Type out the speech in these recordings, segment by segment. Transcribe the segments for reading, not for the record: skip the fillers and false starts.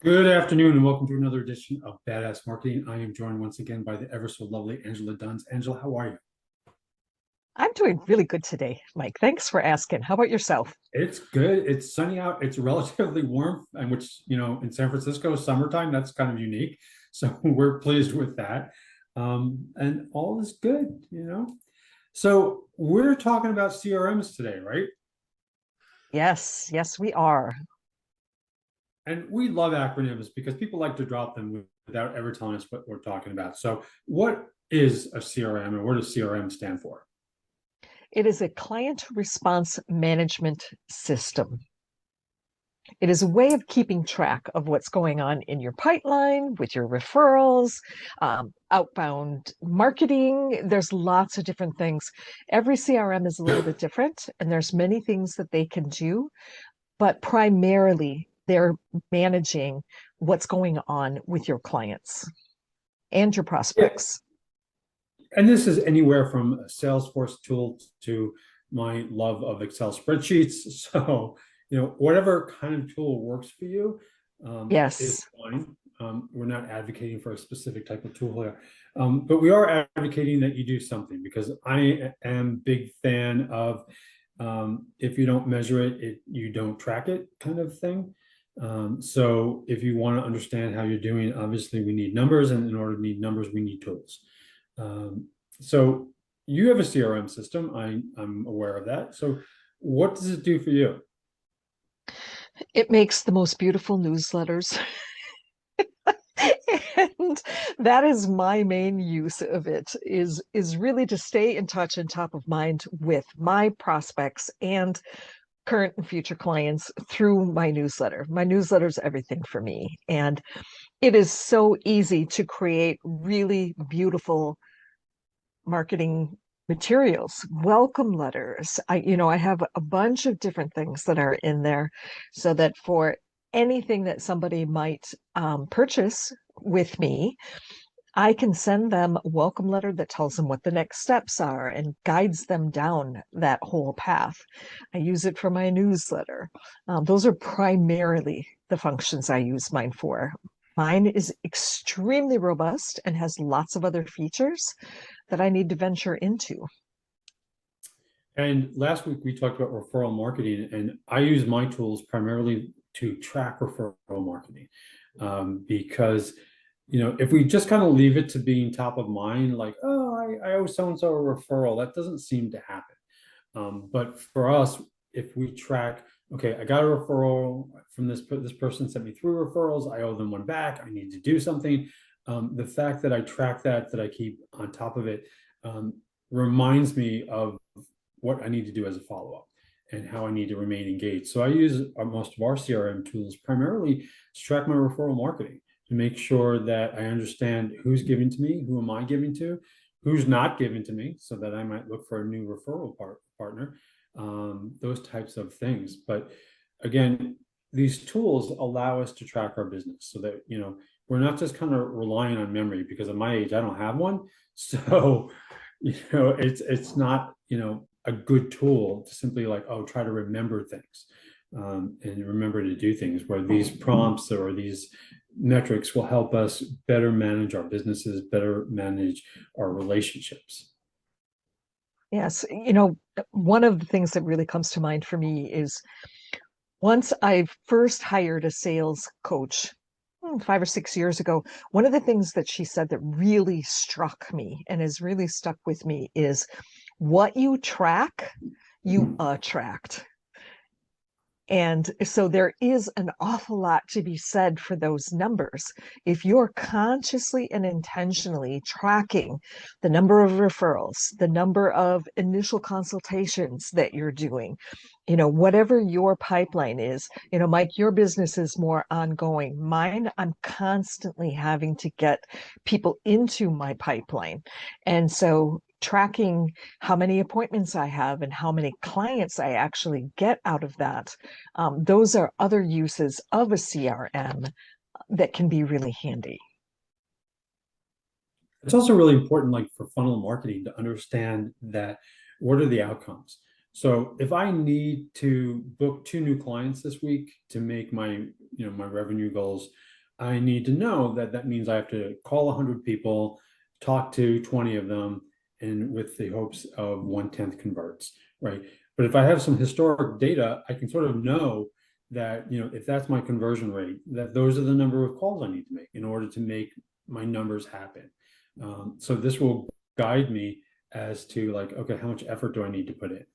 Good afternoon and welcome to another edition of Badass Marketing. I am joined once again by the ever so lovely Angela Duns. Angela, how are you? I'm doing really good today, Mike. Thanks for asking. How about yourself? It's good. It's sunny out. It's relatively warm, and which, in San Francisco, summertime, that's kind of unique. So we're pleased with that. And all is good. So we're talking about CRMs today, right? Yes, yes, we are. And we love acronyms because people like to drop them without ever telling us what we're talking about. So what is a CRM and what does CRM stand for? It is a client response management system. It is a way of keeping track of what's going on in your pipeline with your referrals, outbound marketing. There's lots of different things. Every CRM is a little bit different, and there's many things that they can do, but primarily they're managing what's going on with your clients and your Yeah, prospects. and this is anywhere from a Salesforce tool to my love of Excel spreadsheets. So, whatever kind of tool works for you is Yes. fine. We're not advocating for a specific type of tool here, but we are advocating that you do something because I am a big fan of if you don't measure it, you don't track it kind of thing. So if you want to understand how you're doing, obviously we need numbers, and in order to need numbers, we need tools. Um, so you have a CRM system. I'm aware of that. So what does it do for you? It makes the most beautiful newsletters. And that is my main use of it is really to stay in touch and top of mind with my prospects and current and future clients through my newsletter. My newsletter is everything for me. And it is so easy to create really beautiful marketing materials, welcome letters. I have a bunch of different things that are in there so that for anything that somebody might purchase with me, I can send them a welcome letter that tells them what the next steps are and guides them down that whole path. I use it for my newsletter. Those are primarily the functions I use mine for. Mine is extremely robust and has lots of other features that I need to venture into. And last week we talked about referral marketing, and I use my tools primarily to track referral marketing because if we just kind of leave it to being top of mind, like, oh, I owe so and so a referral, that doesn't seem to happen. But for us, if we track, okay, I got a referral from this person sent me three referrals, I owe them one back, I need to do something. The fact that I track that I keep on top of it, um, reminds me of what I need to do as a follow-up and how I need to remain engaged. So I use most of our CRM tools primarily to track my referral marketing to make sure that I understand who's giving to me, who am I giving to, who's not giving to me, so that I might look for a new referral partner, those types of things. But again, these tools allow us to track our business so that, we're not just kind of relying on memory because at my age, I don't have one. So, it's not, a good tool to simply like, oh, try to remember things and remember to do things where these prompts or these metrics will help us better manage our businesses, better manage our relationships. Yes, one of the things that really comes to mind for me is once I first hired a sales coach 5 or 6 years ago, one of the things that she said that really struck me and has really stuck with me is what you track, you attract. And so there is an awful lot to be said for those numbers. If you're consciously and intentionally tracking the number of referrals, the number of initial consultations that you're doing, whatever your pipeline is, Mike, your business is more ongoing. Mine, I'm constantly having to get people into my pipeline. And so tracking how many appointments I have and how many clients I actually get out of that. Those are other uses of a CRM that can be really handy. It's also really important, like for funnel marketing, to understand that what are the outcomes. So if I need to book two new clients this week to make my my revenue goals, I need to know that that means I have to call 100 people, talk to 20 of them, and with the hopes of 1/10 converts, right? But if I have some historic data, I can sort of know that, if that's my conversion rate, that those are the number of calls I need to make in order to make my numbers happen. So this will guide me as to like, okay, how much effort do I need to put in?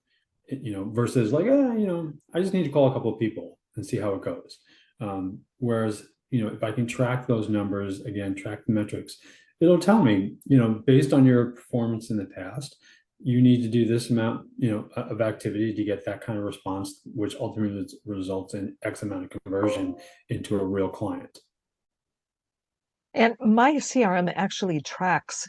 Versus like, I just need to call a couple of people and see how it goes. Whereas, if I can track those numbers, again, track the metrics, it'll tell me, based on your performance in the past, you need to do this amount, of activity to get that kind of response, which ultimately results in X amount of conversion into a real client. And my CRM actually tracks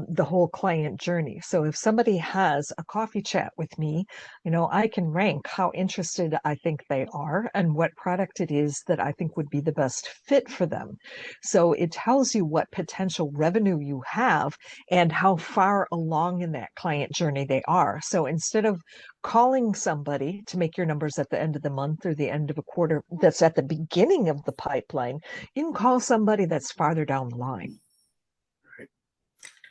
the whole client journey. So if somebody has a coffee chat with me, I can rank how interested I think they are and what product it is that I think would be the best fit for them. So it tells you what potential revenue you have and how far along in that client journey they are. So instead of calling somebody to make your numbers at the end of the month or the end of a quarter that's at the beginning of the pipeline, you can call somebody that's farther down the line.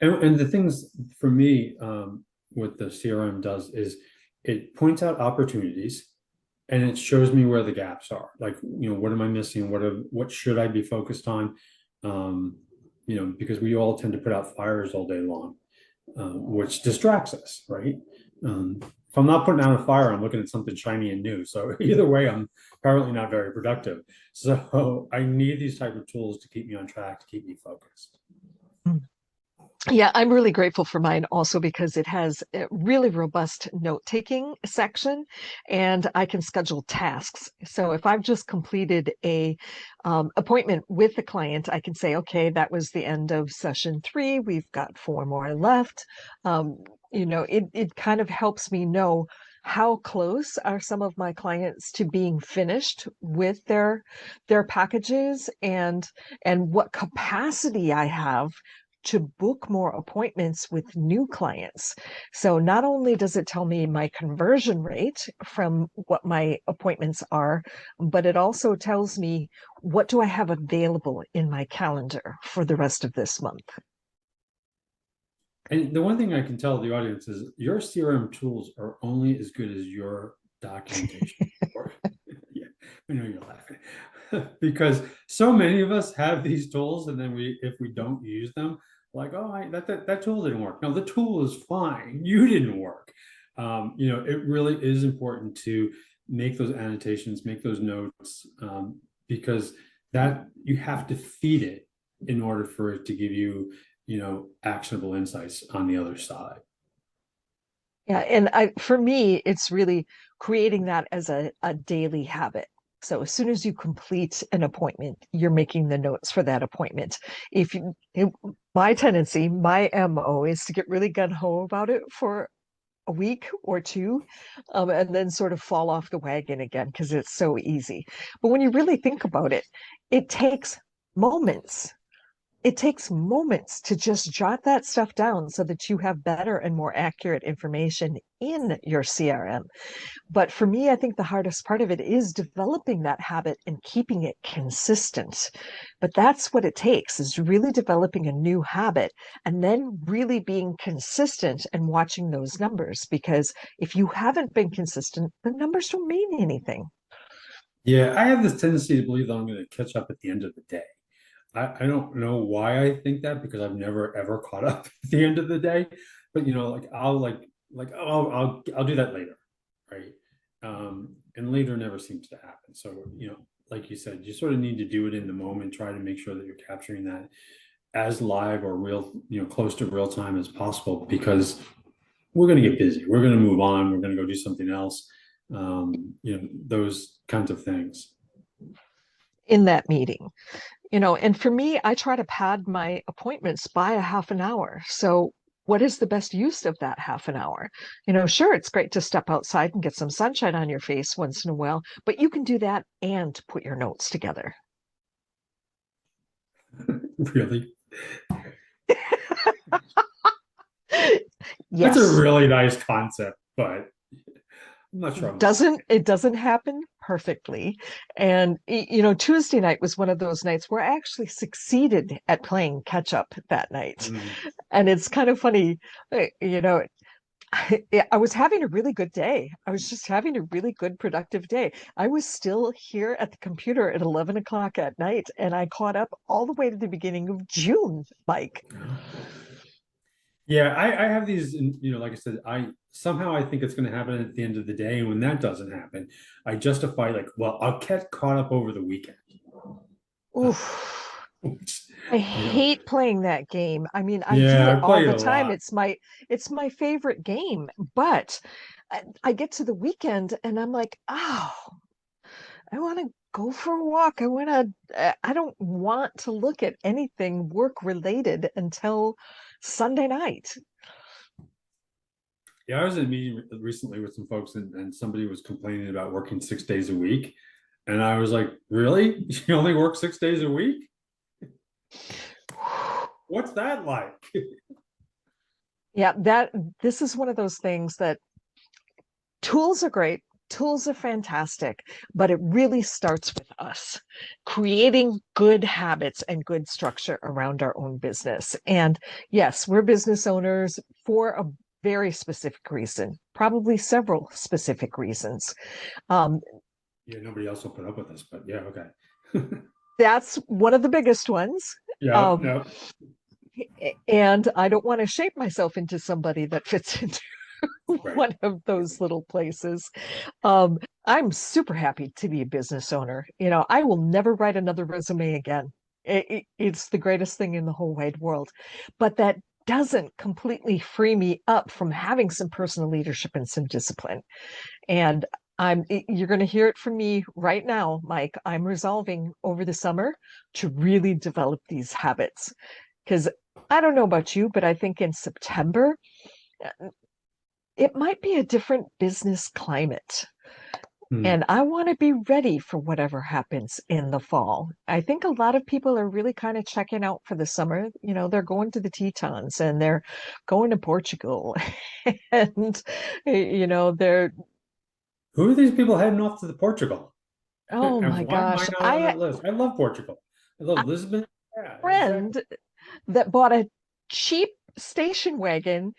And the things for me, what the CRM does is it points out opportunities and it shows me where the gaps are. Like, what am I missing? What should I be focused on? Because we all tend to put out fires all day long, which distracts us, right? If I'm not putting out a fire, I'm looking at something shiny and new. So either way, I'm apparently not very productive. So I need these type of tools to keep me on track, to keep me focused. Yeah, I'm really grateful for mine also because it has a really robust note-taking section and I can schedule tasks. So if I've just completed a appointment with a client, I can say, okay, that was the end of session 3. We've got 4 more left. It kind of helps me know how close are some of my clients to being finished with their packages and what capacity I have to book more appointments with new clients. So not only does it tell me my conversion rate from what my appointments are, but it also tells me what do I have available in my calendar for the rest of this month. And the one thing I can tell the audience is your CRM tools are only as good as your documentation. Yeah, I know you're laughing because so many of us have these tools, and then if we don't use them, like, oh, that tool didn't work. No, the tool is fine. You didn't work. It really is important to make those annotations, make those notes, because that you have to feed it in order for it to give you, actionable insights on the other side. Yeah, and for me, it's really creating that as a daily habit. So as soon as you complete an appointment, you're making the notes for that appointment. My tendency, my MO is to get really gung-ho about it for a week or two, and then sort of fall off the wagon again because it's so easy. But when you really think about it, it takes moments it takes moments to just jot that stuff down so that you have better and more accurate information in your CRM. But for me, I think the hardest part of it is developing that habit and keeping it consistent. But that's what it takes is really developing a new habit and then really being consistent and watching those numbers. Because if you haven't been consistent, the numbers don't mean anything. Yeah, I have this tendency to believe that I'm going to catch up at the end of the day. I don't know why I think that because I've never ever caught up at the end of the day. But like oh, I'll do that later, right? And later never seems to happen. So like you said, you sort of need to do it in the moment. Try to make sure that you're capturing that as live or real, close to real time as possible because we're going to get busy. We're going to move on. We're going to go do something else. Those kinds of things. In that meeting. And for me, I try to pad my appointments by a half an hour. So what is the best use of that half an hour? Sure, it's great to step outside and get some sunshine on your face once in a while, but you can do that and put your notes together. Really? That's a Yes. really nice concept, but I'm not sure I'm a fan. Doesn't happen perfectly. And Tuesday night was one of those nights where I actually succeeded at playing catch up that night. Mm. And it's kind of funny, you know, I was having a really good day. I was just having a really good, productive day. I was still here at the computer at 11 o'clock at night, and I caught up all the way to the beginning of June, Mike. Yeah, I have these, like I said, I think it's going to happen at the end of the day. And when that doesn't happen, I justify like, well, I'll get caught up over the weekend. Oof. Which, I you know, hate playing that game. I mean, I do yeah, it I all play it the a time. lot. It's my favorite game, but I get to the weekend and I'm like, oh, I want to go for a walk. I don't want to look at anything work related until Sunday night. Yeah, I was in a meeting recently with some folks, and somebody was complaining about working 6 days a week. And I was like, really? You only work 6 days a week? What's that like? Yeah, this is one of those things that tools are great. Tools are fantastic, but it really starts with us creating good habits and good structure around our own business. And yes, we're business owners for a very specific reason, probably several specific reasons. Um, Yeah, nobody else will put up with this, but yeah, okay. that's one of the biggest ones. Yeah, Um, no, and I don't want to shape myself into somebody that fits into right. one of those little places. Um, I'm super happy to be a business owner. I will never write another resume again. It's the greatest thing in the whole wide world. But that doesn't completely free me up from having some personal leadership and some discipline. And you're going to hear it from me right now, Mike. I'm resolving over the summer to really develop these habits. Because I don't know about you, but I think in September, it might be a different business climate. Hmm. And I want to be ready for whatever happens in the fall. I think a lot of people are really kind of checking out for the summer. They're going to the Tetons and they're going to Portugal. And, they're, Who are these people heading off to the Portugal? oh And my why am I gosh, not I on had that list? I love Portugal. I love a Lisbon. Yeah, exactly. friend that bought a cheap station wagon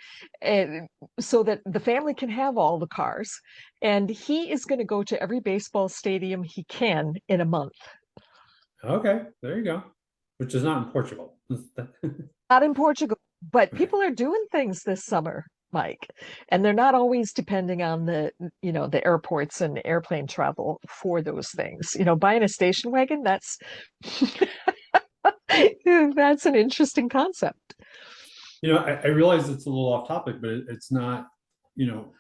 so that the family can have all the cars. And he is going to go to every baseball stadium he can in a month. Okay, there you go. Which is not in Portugal. Not in Portugal, but Right. people are doing things this summer, Mike, and they're not always depending on the airports and airplane travel for those things. Buying a station wagon, that's that's an interesting concept. I realize it's a little off topic, but it's not, you know,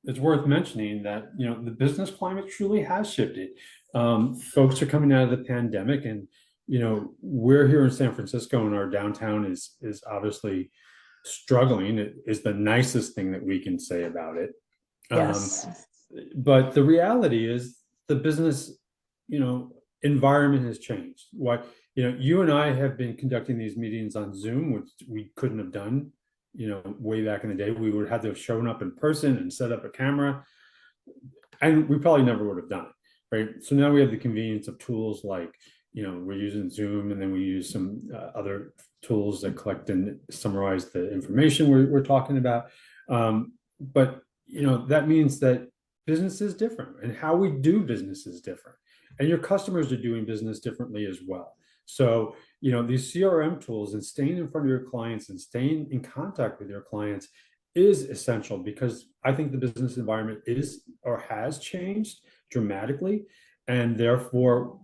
it's worth mentioning that, the business climate truly has shifted. Folks are coming out of the pandemic, and, we're here in San Francisco, and our downtown is obviously struggling. It is the nicest thing that we can say about it. Um, Yes. but the reality is the business, environment has changed. You and I have been conducting these meetings on Zoom, which we couldn't have done, way back in the day. We would have to have shown up in person and set up a camera, and we probably never would have done it, right? So now we have the convenience of tools like, we're using Zoom, and then we use some other tools that collect and summarize the information we're talking about. But that means that business is different, and how we do business is different, and your customers are doing business differently as well. So, these CRM tools and staying in front of your clients and staying in contact with your clients is essential, because I think the business environment is or has changed dramatically. And therefore,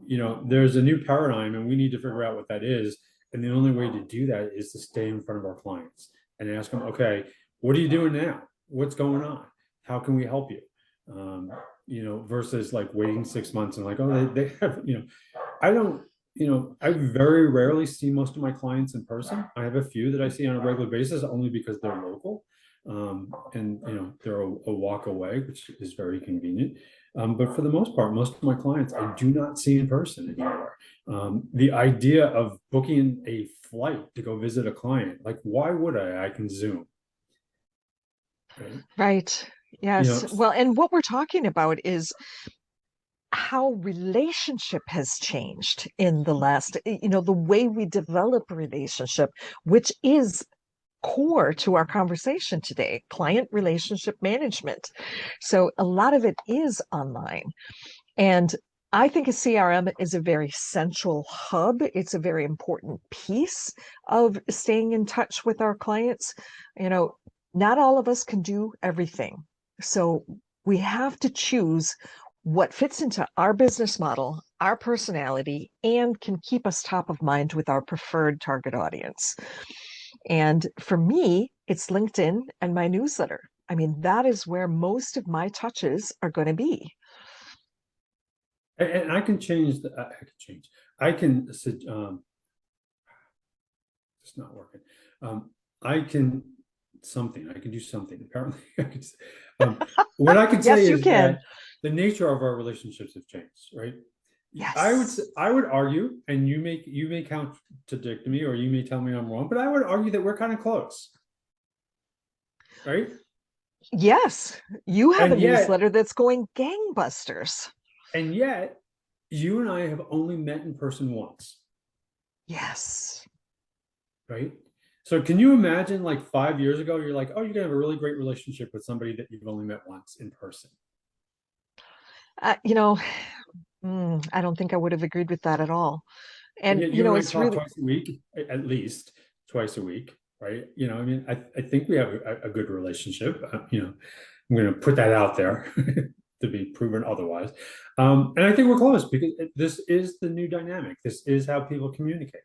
there's a new paradigm, and we need to figure out what that is. And the only way to do that is to stay in front of our clients and ask them, okay, what are you doing now? What's going on? How can we help you? Versus like waiting 6 months and like, oh, they have, I don't, I very rarely see most of my clients in person. I have a few that I see on a regular basis only because they're local. And they're a walk away, which is very convenient. But for the most part, most of my clients I do not see in person anymore. The idea of booking a flight to go visit a client, like, why would I? I can Zoom. Right. Right. You Yes. know, Well, and what we're talking about is how relationship has changed in the last, the way we develop a relationship, which is core to our conversation today, client relationship management. So a lot of it is online. And I think a CRM is a very central hub. It's a very important piece of staying in touch with our clients. You know, not all of us can do everything. So we have to choose what fits into our business model, our personality, and can keep us top of mind with our preferred target audience. And for me, it's LinkedIn and my newsletter. I mean, that is where most of my touches are going to be. and I can change the, I can change. I can, it's not working. I can I can do something. Apparently, um, what I can say Yes, you is can. that the nature of our relationships have changed, right? Yes. I would argue, and you may contradict me, or you may tell me I'm wrong, but I would argue that we're kind of close, right? Yes. You have a And yet, newsletter that's going gangbusters. and yet, you and I have only met in person once, Yes. right? So can you imagine, like 5 years ago, you're like, oh, you're gonna have a really great relationship with somebody that you've only met once in person. Uh, you know, I don't think I would have agreed with that at all. And And, yet you and I it's talk really, twice a week, at least twice a week, right? I mean, I think we have a good relationship. I'm going to put that out there to be proven otherwise. And I think we're close because this is the new dynamic. This is how people communicate.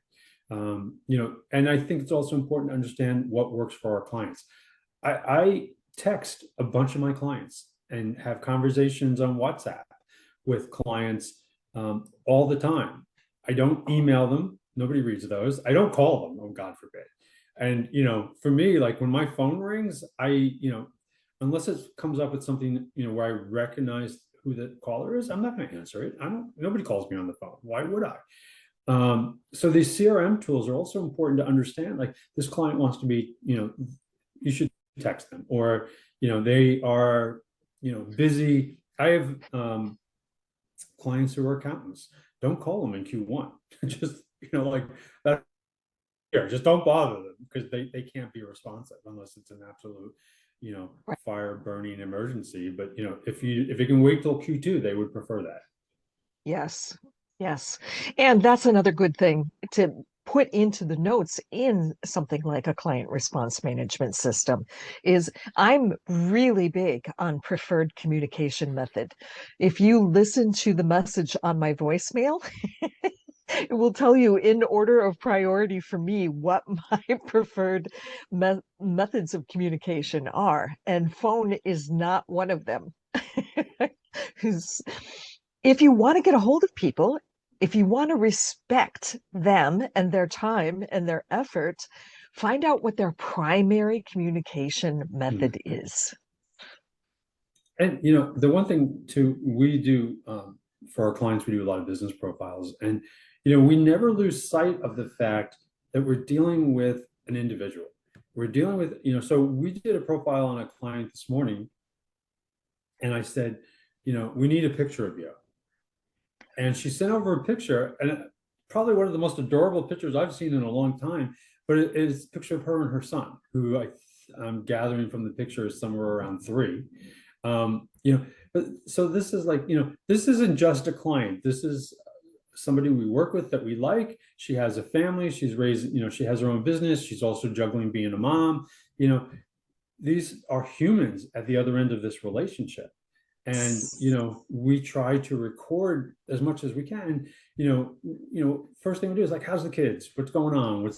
And I think it's also important to understand what works for our clients. I text a bunch of my clients and have conversations on WhatsApp with clients all the time. I don't email them. Nobody reads those. I don't call them. Oh, God forbid. And, for me, like when my phone rings, unless it comes up with something, where I recognize who the caller is, I'm not going to answer it. Nobody calls me on the phone. Why would I? So these CRM tools are also important to understand. Like this client wants to be, you should text them, or, they are, busy. I have clients who are accountants. Don't call them in Q1. Just, like that. Yeah, just don't bother them because they can't be responsive unless it's an absolute, right. fire burning emergency. But if it can wait till Q2, they would prefer that. Yes. Yes. And that's another good thing to put into the notes in something like a client response management system is I'm really big on preferred communication method. If you listen to the message on my voicemail, it will tell you in order of priority for me what my preferred methods of communication are, and phone is not one of them. If you want to get a hold of people, if you want to respect them and their time and their effort, find out what their primary communication method Mhm. is. And the one thing too, we do for our clients, we do a lot of business profiles, and we never lose sight of the fact that we're dealing with an individual. We're dealing with, so we did a profile on a client this morning, and I said, we need a picture of you. And she sent over a picture, and probably one of the most adorable pictures I've seen in a long time. But it is a picture of her and her son, who I'm gathering from the picture is somewhere around 3. But so this is like, this isn't just a client. This is somebody we work with that we like. She has a family. She's raised, she has her own business. She's also juggling being a mom. You know, these are humans at the other end of this relationship. And we try to record as much as we can. First thing we do is like, how's the kids? What's going on?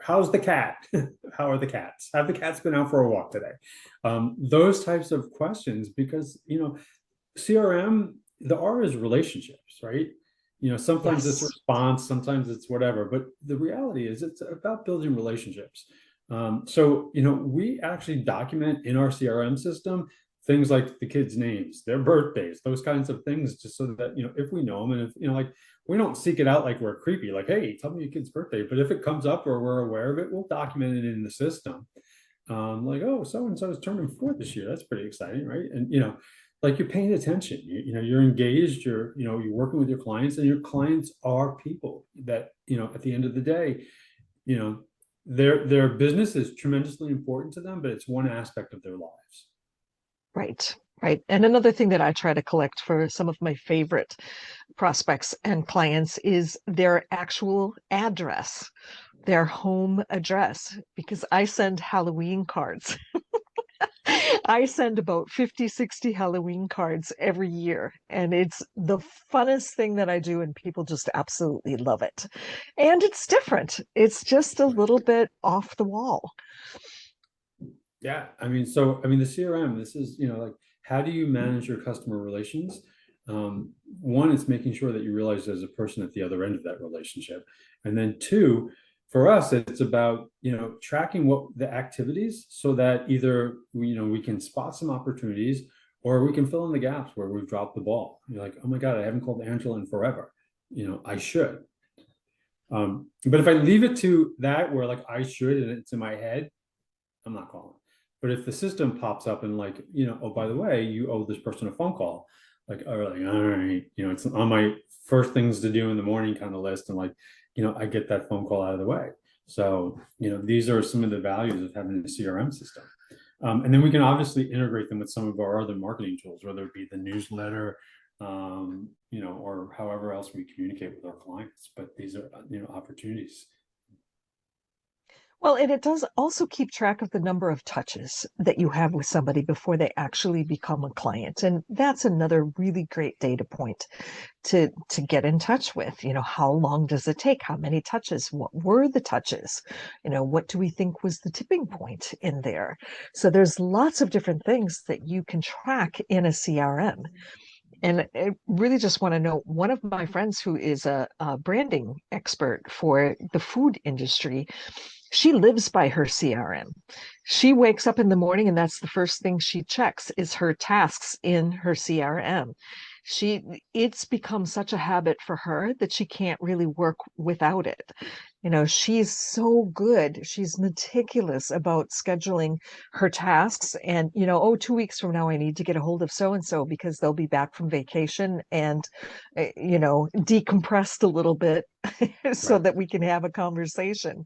How's the cat? How are the cats? Have the cats been out for a walk today? Those types of questions, because CRM, the R is relationships, right? Sometimes it's Yes. response, sometimes it's whatever, but the reality is it's about building relationships. So we actually document in our CRM system things like the kids' names, their birthdays, those kinds of things, just so that, if we know them, and if, like, we don't seek it out like we're creepy, like, hey, tell me your kid's birthday. But if it comes up or we're aware of it, we'll document it in the system. like, oh, so and so is turning 4 this year. That's pretty exciting, right? And like you're paying attention. You're engaged. You're working with your clients, and your clients are people that at the end of the day, you know, their business is tremendously important to them, but it's one aspect of their lives. Right, right. And another thing that I try to collect for some of my favorite prospects and clients is their actual address, their home address, because I send Halloween cards. I send about 50, 60 Halloween cards every year, and it's the funnest thing that I do, and people just absolutely love it. And it's different. It's just a Right. little bit off the wall. Yeah, I mean, the CRM, this is, like, how do you manage your customer relations? One, it's making sure that you realize there's a person at the other end of that relationship. And then two, for us, it's about, tracking what the activities so that either we can spot some opportunities or we can fill in the gaps where we've dropped the ball. You're like, oh my God, I haven't called Angela in forever. I should. But if I leave it to that where like I should and it's in my head, I'm not calling. But if the system pops up and like, oh, by the way, you owe this person a phone call, like, all right, it's on my first things to do in the morning kind of list. And like, I get that phone call out of the way. So, these are some of the values of having a CRM system. And then we can obviously integrate them with some of our other marketing tools, whether it be the newsletter, or however else we communicate with our clients. But these are, opportunities. Well, and it does also keep track of the number of touches that you have with somebody before they actually become a client. And that's another really great data point to get in touch with. How long does it take? How many touches? What were the touches? What do we think was the tipping point in there? So there's lots of different things that you can track in a CRM. And I really just want to know, one of my friends who is a branding expert for the food industry, she lives by her CRM. She wakes up in the morning and that's the first thing she checks is her tasks in her CRM. She It's become such a habit for her that she can't really work without it. She's so good. She's meticulous about scheduling her tasks and, oh, 2 weeks from now I need to get a hold of so and so because they'll be back from vacation and decompressed a little bit so Right. that we can have a conversation.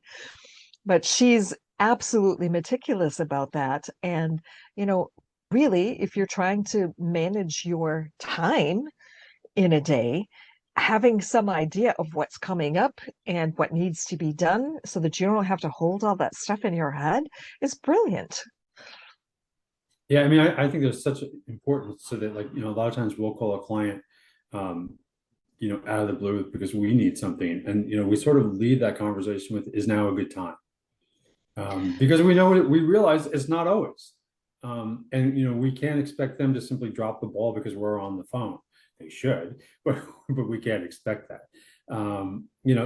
But she's absolutely meticulous about that. And, you know, really, if you're trying to manage your time in a day, having some idea of what's coming up and what needs to be done so that you don't have to hold all that stuff in your head is brilliant. Yeah, I mean, I think there's such importance so that, like, a lot of times we'll call a client, um, out of the blue because we need something. And, we sort of lead that conversation with, is now a good time? Because we realize it's not always. And, we can't expect them to simply drop the ball because we're on the phone. They should, but we can't expect that.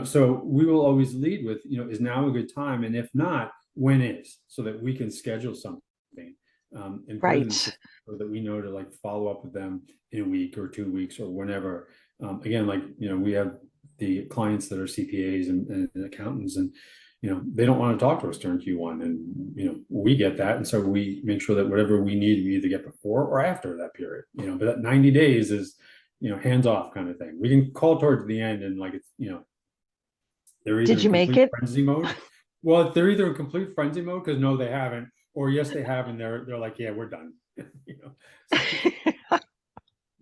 So we will always lead with, is now a good time? And if not, when is, so that we can schedule something and put it in the Right. system so that we know to like follow up with them in a week or 2 weeks or whenever. Again, like, we have the clients that are CPAs and accountants, and they don't want to talk to us during Q1, and we get that, and so we make sure that whatever we need, we either get before or after that period. But that 90 days is hands off kind of thing. We can call towards the end, and like it's they're either Did in you make complete it? frenzy mode. Well, they're either in complete frenzy mode because no, they haven't, or yes, they have, and they're like, yeah, we're done. So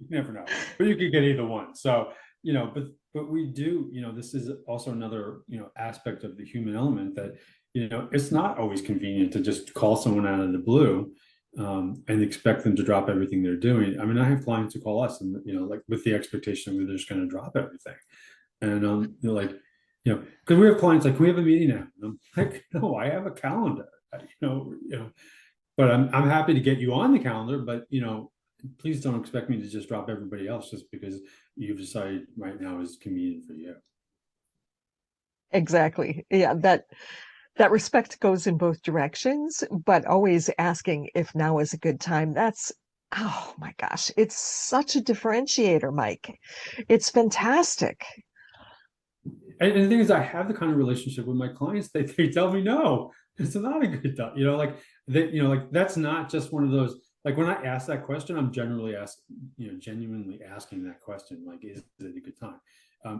you never know, but you could get either one. So but we do. This is also another aspect of the human element that it's not always convenient to just call someone out of the blue and expect them to drop everything they're doing. I mean, I have clients who call us and like with the expectation that they're just going to drop everything, and they're like, because we have clients like, can we have a meeting now? And I'm like, no, I have a calendar, but I'm happy to get you on the calendar, but please don't expect me to just drop everybody else just because you've decided right now is convenient for you. Exactly. Yeah, that respect goes in both directions, but always asking if now is a good time. That's, oh my gosh, it's such a differentiator, Mike. It's fantastic. And the thing is, I have the kind of relationship with my clients that they tell me no. It's not a good time. Like that, like that's not just one of those, like when I ask that question, I'm generally asking, genuinely asking that question, like, is it a good time?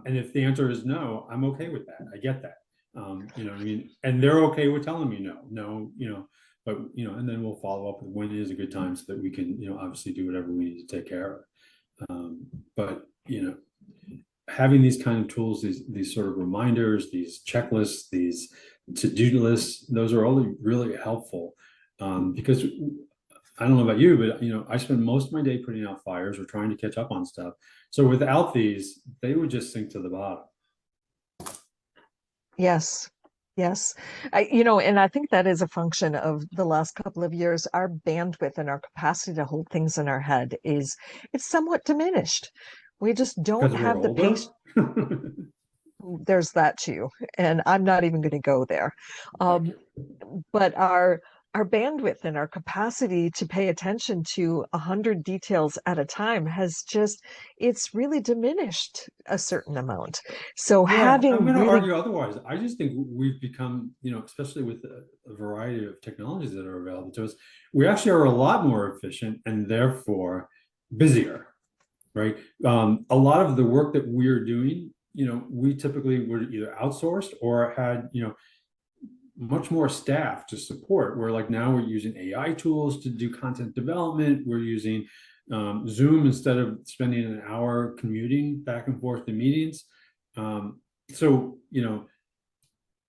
And if the answer is no, I'm okay with that. I get that. What I mean? And they're okay with telling me no, no, but and then we'll follow up with when is a good time so that we can, obviously do whatever we need to take care of. But having these kind of tools, these sort of reminders, these checklists, these to-do lists, those are all really helpful. Because I don't know about you, but I spend most of my day putting out fires or trying to catch up on stuff. So without these, they would just sink to the bottom. Yes. Yes. And I think that is a function of the last couple of years. Our bandwidth and our capacity to hold things in our head it's somewhat diminished. We just don't Because we're have the older. patience. There's that too. And I'm not even going to go there. Thank Um, you. but our bandwidth and our capacity to pay attention to 100 details at a time it's really diminished a certain amount. So Yeah, I'm having going to really argue otherwise. I just think we've become, especially with a variety of technologies that are available to us, we actually are a lot more efficient and therefore busier, right? A lot of the work that we're doing, we typically were either outsourced or had, much more staff to support. Where like now we're using AI tools to do content development. We're using Zoom instead of spending an hour commuting back and forth to meetings. So,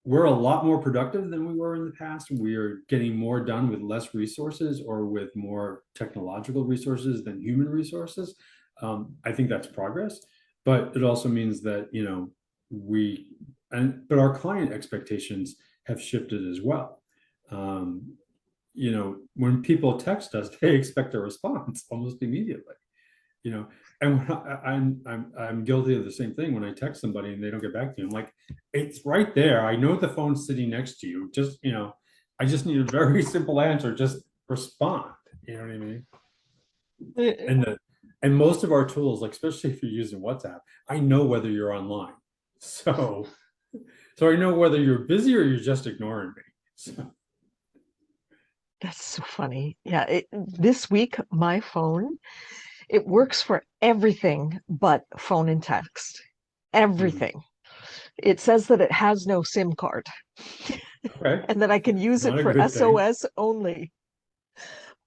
we're a lot more productive than we were in the past. We are getting more done with less resources or with more technological resources than human resources. I think that's progress, but it also means that, but our client expectations have shifted as well. When people text us, they expect a response almost immediately, you know, and I'm guilty of the same thing. When I text somebody and they don't get back to me, I'm like, it's right there. I know the phone's sitting next to you. Just, I just need a very simple answer. Just respond. You know what I mean? And the and most of our tools, like especially if you're using WhatsApp, I know whether you're online. So I know whether you're busy or you're just ignoring me. So That's so funny. Yeah, this week my phone, it works for everything but phone and text. mhm. Everything. It says that it has no SIM card Okay, and that I can use it not a for good thing. SOS only.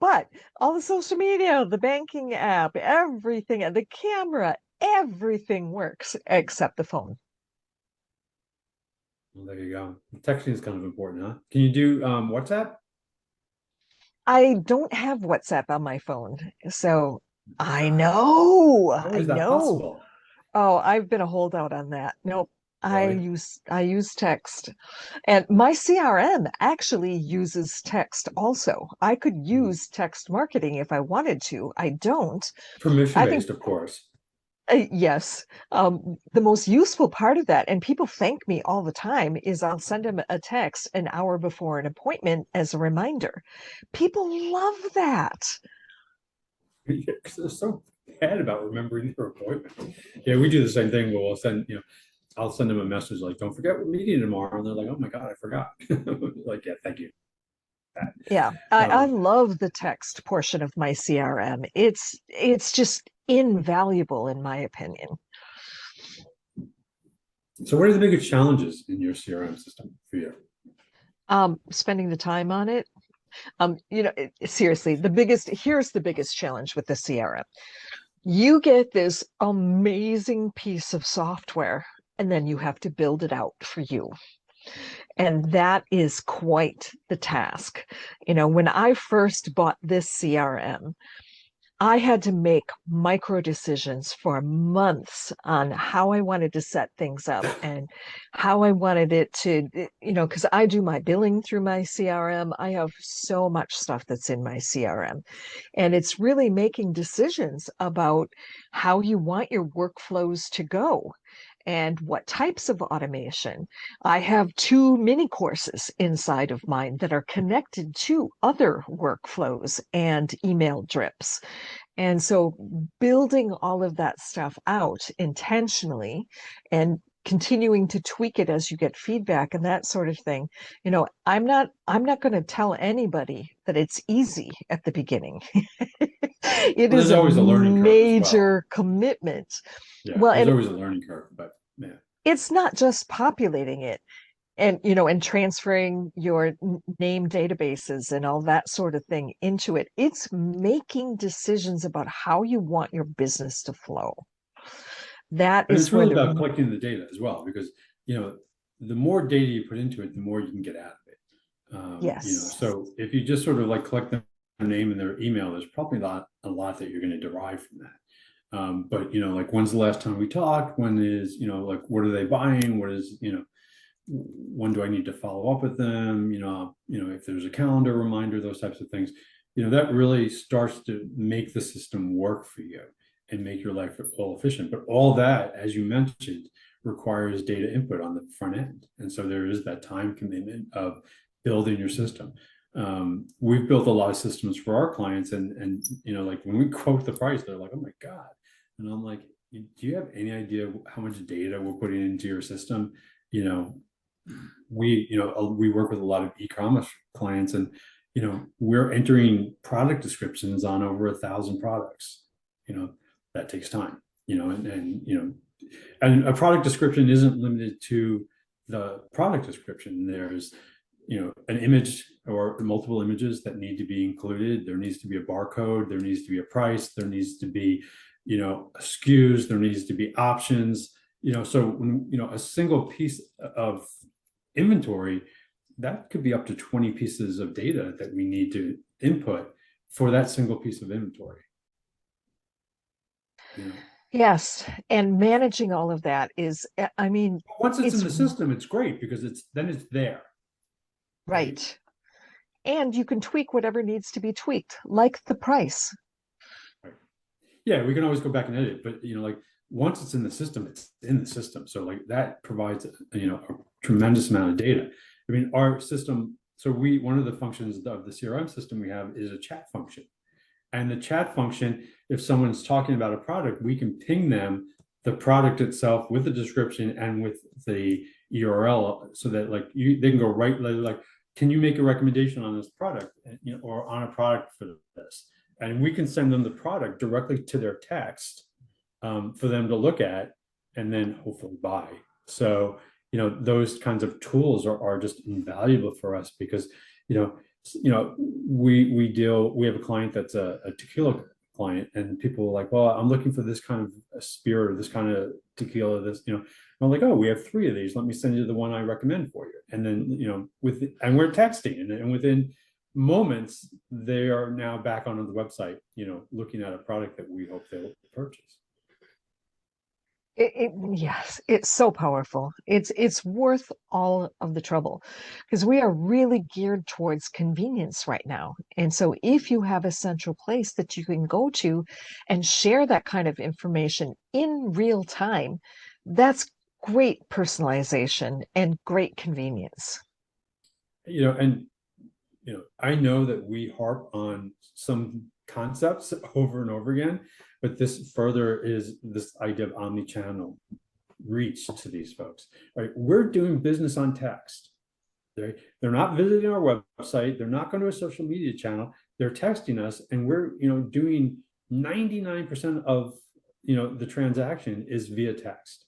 But all the social media, the banking app, everything, the camera, everything works except the phone. Well, there you go. Texting is kind of important, huh? Can you do WhatsApp? I don't have WhatsApp on my phone. So I God, know, how I is that know. possible? Oh, I've been a holdout on that. Nope. Really? I use text. And my CRM actually uses text also. I could Mhm. use text marketing if I wanted to. I don't. Permission I think based, of course. yes. The most useful part of that, and people thank me all the time, is I'll send them a text an hour before an appointment as a reminder. People love that. Because they're so bad about remembering their appointment. Yeah, we do the same thing. We'll send, I'll send them a message like, "Don't forget we're meeting tomorrow," and they're like, "Oh my God, I forgot." Like, yeah, thank you. Yeah, I Um, love the text portion of my CRM. It's just invaluable in my opinion. so, what are the biggest challenges in your CRM system for you? Spending the time on it. Seriously, here's the biggest challenge with the CRM. You get this amazing piece of software, and then you have to build it out for you. And that is quite the task. When I first bought this CRM, I had to make micro decisions for months on how I wanted to set things up and how I wanted it to, because I do my billing through my CRM. I have so much stuff that's in my CRM. And it's really making decisions about how you want your workflows to go and what types of automation. I have two mini courses inside of mine that are connected to other workflows and email drips. And so building all of that stuff out intentionally and continuing to tweak it as you get feedback and that sort of thing. I'm not going to tell anybody that it's easy at the beginning. It Well, there's is a always a learning curve as well. major commitment. Yeah, Well, there's and always a learning curve, but yeah. it's not just populating it and transferring your name databases and all that sort of thing into it. It's making decisions about how you want your business to flow. That And is it's where really the about collecting the data as well, because the more data you put into it, the more you can get out of it. yes. So if you just sort of like collect their name and their email, there's probably not a lot that you're going to derive from that. But like when's the last time we talked? When is, like what are they buying? What is, when do I need to follow up with them? If there's a calendar reminder, those types of things, that really starts to make the system work for you and make your life all efficient. But all that, as you mentioned, requires data input on the front end. And so there is that time commitment of building your system. We've built a lot of systems for our clients, and like when we quote the price, they're like, "Oh my God." And I'm like, "Do you have any idea how much data we're putting into your system?" You know, we work with a lot of e-commerce clients, and we're entering product descriptions on over 1,000 products. That takes time. And a product description isn't limited to the product description. There's an image or multiple images that need to be included. There needs to be a barcode, there needs to be a price, there needs to be SKUs, there needs to be options. So when a single piece of inventory, that could be up to 20 pieces of data that we need to input for that single piece of inventory. Yes, and managing all of that is, I mean, Once it's in it's the system, it's great because it's there. right. And you can tweak whatever needs to be tweaked, like the price. Right. Yeah, we can always go back and edit, but like once it's in the system, it's in the system. So like that provides a tremendous amount of data. I mean, our system. So one of the functions of the CRM system we have is a chat function. And the chat function, if someone's talking about a product, we can ping them the product itself with the description and with the URL, so that they can go right, like, can you make a recommendation on this product, or on a product for this? And we can send them the product directly to their text, for them to look at and then hopefully buy. So those kinds of tools are just invaluable for us, because you know we have a client that's a tequila client, and people are like, well, I'm looking for this kind of a spirit or this kind of tequila, I'm like, oh, we have 3 of these, let me send you the one I recommend for you. And then and we're texting, and within moments they are now back on the website, looking at a product that we hope they'll purchase. Yes, it's so powerful. It's worth all of the trouble, because we are really geared towards convenience right now. And so if you have a central place that you can go to and share that kind of information in real time, that's great personalization and great convenience. And I know that we harp on some concepts over and over again, but this further is this idea of omni-channel reach to these folks. Right? We're doing business on text. They're not visiting our website. They're not going to a social media channel. They're texting us, and we're doing 99% of the transaction is via text.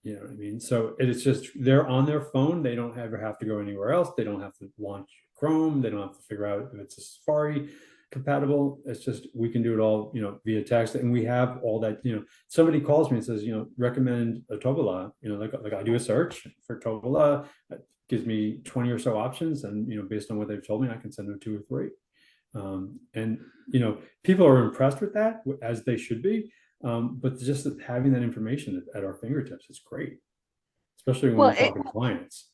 You know what I mean? So it's just they're on their phone. They don't ever have to go anywhere else. They don't have to launch Chrome. They don't have to figure out if it's a Safari compatible. It's just we can do it all, via text, and we have all that. Somebody calls me and says, recommend a Tobola. Like I do a search for Tobola, that gives me 20 or so options, and based on what they've told me, I can send them 2 or 3. And people are impressed with that, as they should be. But just having that information at our fingertips is great, especially when Well, we're talking to clients.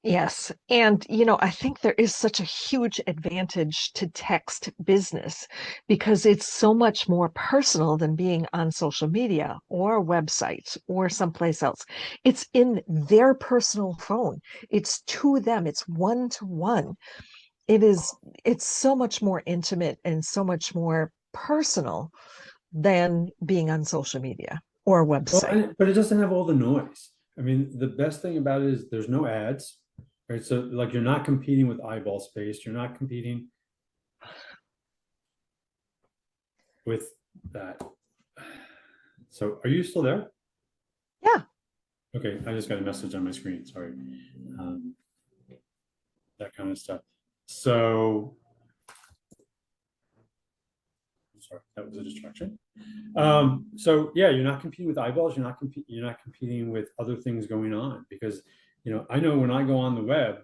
yes. And, I think there is such a huge advantage to text business, because it's so much more personal than being on social media or a website or someplace else. It's in their personal phone. It's to them. It's one to one. It's so much more intimate and so much more personal than being on social media. or a Well, website. but it doesn't have all the noise. I mean, the best thing about it is there's no ads, right? So like you're not competing with eyeball space. You're not competing with that. So are you still there? Yeah. Okay, I just got a message on my screen. Sorry. Um, that kind of stuff. So, sorry, that was a distraction. So yeah, you're not competing with eyeballs. You're not competing with other things going on because I know when I go on the web,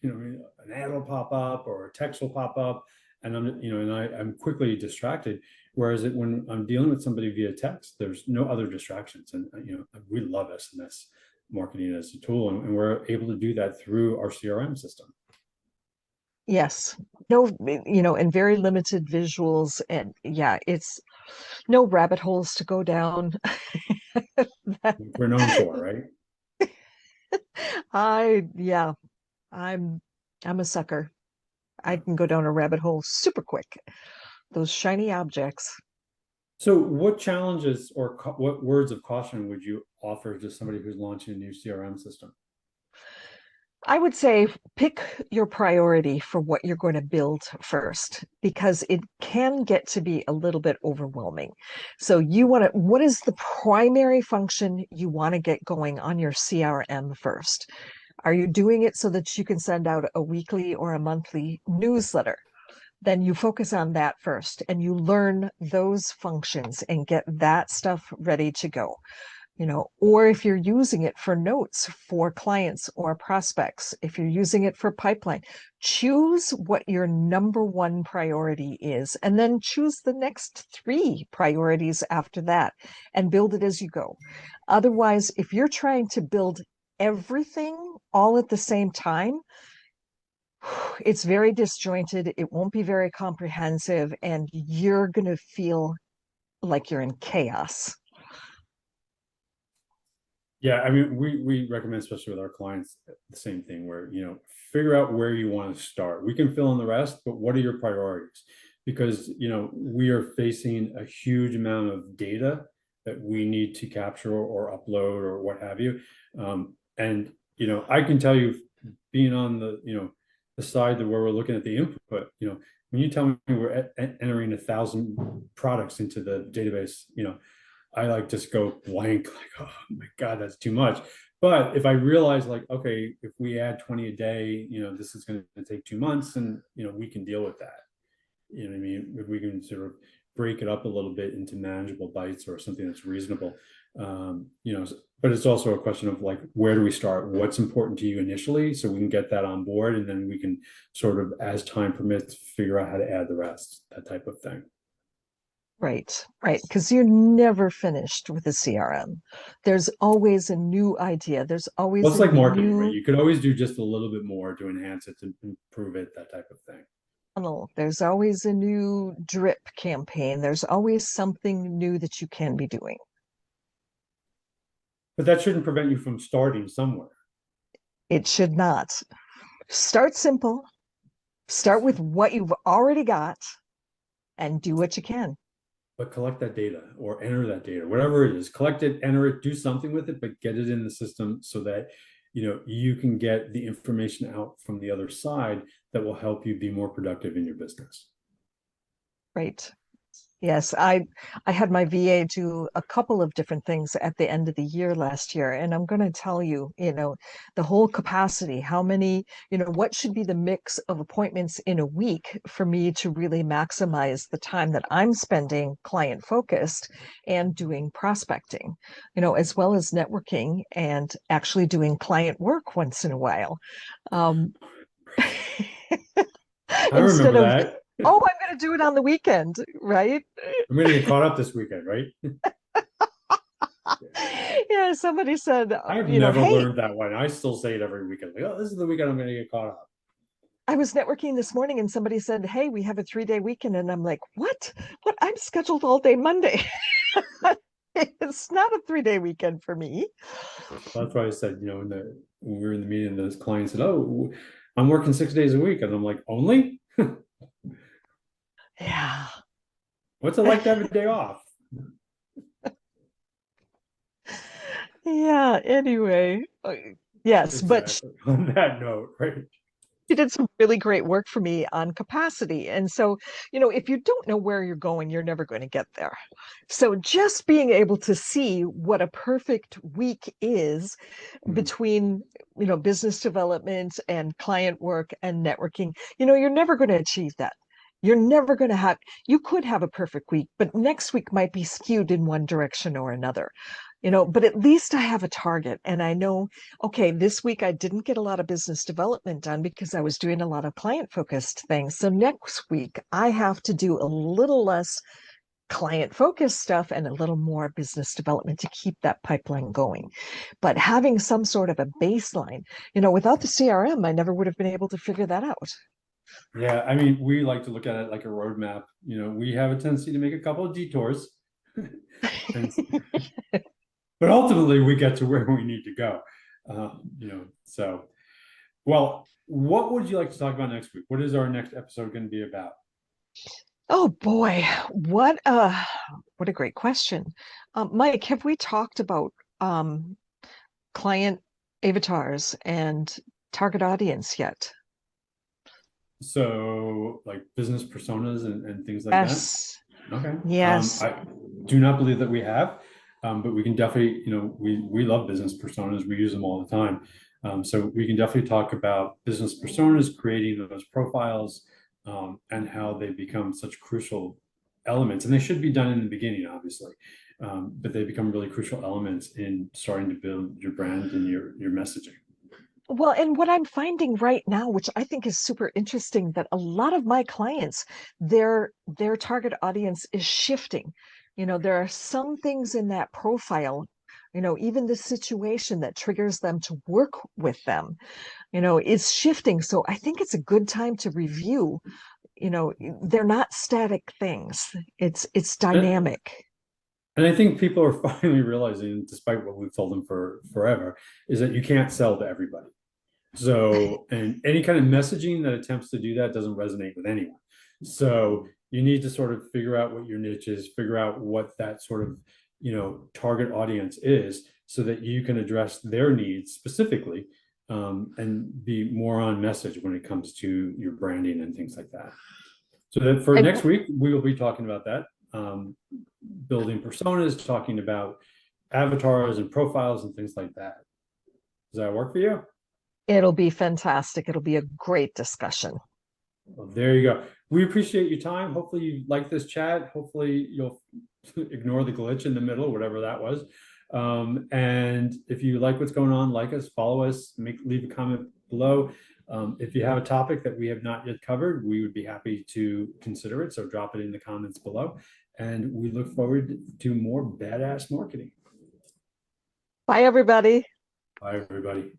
an ad will pop up or a text will pop up, and I'm quickly distracted. Whereas when I'm dealing with somebody via text, there's no other distractions, and we love SMS marketing as a tool, and we're able to do that through our CRM system. Yes. No, and very limited visuals. And yeah, it's no rabbit holes to go down. We're known for, right? Yeah, I'm I'm a sucker. I Yeah. can go down a rabbit hole super quick. Those shiny objects. So, what challenges or what words of caution would you offer to somebody who's launching a new CRM system? I would say pick your priority for what you're going to build first, because it can get to be a little bit overwhelming. So what is the primary function you want to get going on your CRM first? Are you doing it so that you can send out a weekly or a monthly newsletter? Then you focus on that first and you learn those functions and get that stuff ready to go. Or if you're using it for notes for clients or prospects, if you're using it for pipeline, choose what your number one priority is, and then choose the next three priorities after that and build it as you go. Otherwise, if you're trying to build everything all at the same time, it's very disjointed. It won't be very comprehensive, and you're going to feel like you're in chaos. Yeah, I mean, we recommend, especially with our clients, the same thing where, figure out where you want to start. We can fill in the rest, but what are your priorities? Because, we are facing a huge amount of data that we need to capture or upload or what have you. And, I can tell you, being on the side where we're looking at the input, when you tell me we're entering 1,000 products into the database, I like just go blank, like, oh my God, that's too much. But if I realize, like, okay, if we add 20 a day, this is going to take 2 months, and we can deal with that. You know what I mean? If we can sort of break it up a little bit into manageable bites or something that's reasonable. But it's also a question of like, where do we start? What's important to you initially, so we can get that on board, and then we can sort of, as time permits, figure out how to add the rest, that type of thing. Right, right. Because you're never finished with a CRM. There's always a new idea. There's Well, always it's a like marketing, right? new You could always do just a little bit more to enhance it, to improve it, that type of thing. funnel. There's always a new drip campaign. There's always something new that you can be doing. But that shouldn't prevent you from starting somewhere. It should not. Start simple, start with what you've already got, and do what you can. But collect that data or enter that data, whatever it is, collect it, enter it, do something with it, but get it in the system so that you can get the information out from the other side that will help you be more productive in your business. Right. Yes, I had my VA do a couple of different things at the end of the year last year, and I'm going to tell you, the whole capacity, how many, what should be the mix of appointments in a week for me to really maximize the time that I'm spending client focused and doing prospecting, as well as networking and actually doing client work once in a while. Um, I instead remember of, that. oh, I'm going to do it on the weekend, right? I'm going to get caught up this weekend, right? Yeah, somebody said, I've never hey, learned that one. I still say it every weekend. Like, oh, this is the weekend I'm going to get caught up. I was networking this morning and somebody said, hey, we have a 3-day weekend. And I'm like, what? What? I'm scheduled all day Monday. It's not a 3-day weekend for me. That's why I said, when we were in the meeting, this client said, "Oh, I'm working 6 days a week," and I'm like, "Only? Yeah. What's it like to have a day off?" Yeah, anyway. Yes, but Exactly. On that note, right? she did some really great work for me on capacity. And so, if you don't know where you're going, you're never going to get there. So just being able to see what a perfect week is Mhm. between, business development and client work and networking, you're never going to achieve that. You're never going to have, you could have a perfect week, but next week might be skewed in one direction or another. But at least I have a target and I know, okay, this week I didn't get a lot of business development done because I was doing a lot of client focused things. So next week I have to do a little less client focused stuff and a little more business development to keep that pipeline going. But having some sort of a baseline, without the CRM, I never would have been able to figure that out. Yeah, I mean, we like to look at it like a roadmap. We have a tendency to make a couple of detours, and but ultimately we get to where we need to go. So well, what would you like to talk about next week? What is our next episode going to be about? Oh boy, what a great question. Mike, have we talked about client avatars and target audience yet? So, like business personas and things like that. Yes. Okay. Yes. I do not believe that we have, but we can definitely, we love business personas. We use them all the time. So we can definitely talk about business personas, creating those profiles, and how they become such crucial elements. And they should be done in the beginning, obviously, but they become really crucial elements in starting to build your brand and your messaging. Well, and what I'm finding right now, which I think is super interesting, that a lot of my clients, their target audience is shifting. There are some things in that profile, even the situation that triggers them to work with them, is shifting. So I think it's a good time to review, they're not static things. It's And, dynamic. and I think people are finally realizing, despite what we've told them for forever, is that you can't sell to everybody. So, and any kind of messaging that attempts to do that doesn't resonate with anyone. So you need to sort of figure out what your niche is, figure out what that sort of, target audience is so that you can address their needs specifically, and be more on message when it comes to your branding and things like that. So that for I, next week, we will be talking about that, building personas, talking about avatars and profiles and things like that. Does that work for you? it'll be fantastic. It'll be a great discussion. Well, there you go. We appreciate your time. Hopefully you like this chat. Hopefully you'll ignore the glitch in the middle, whatever that was. And if you like what's going on, like us, follow us, leave a comment below. If you have a topic that we have not yet covered, we would be happy to consider it. So drop it in the comments below. And we look forward to more badass marketing. Bye, everybody. Bye, everybody.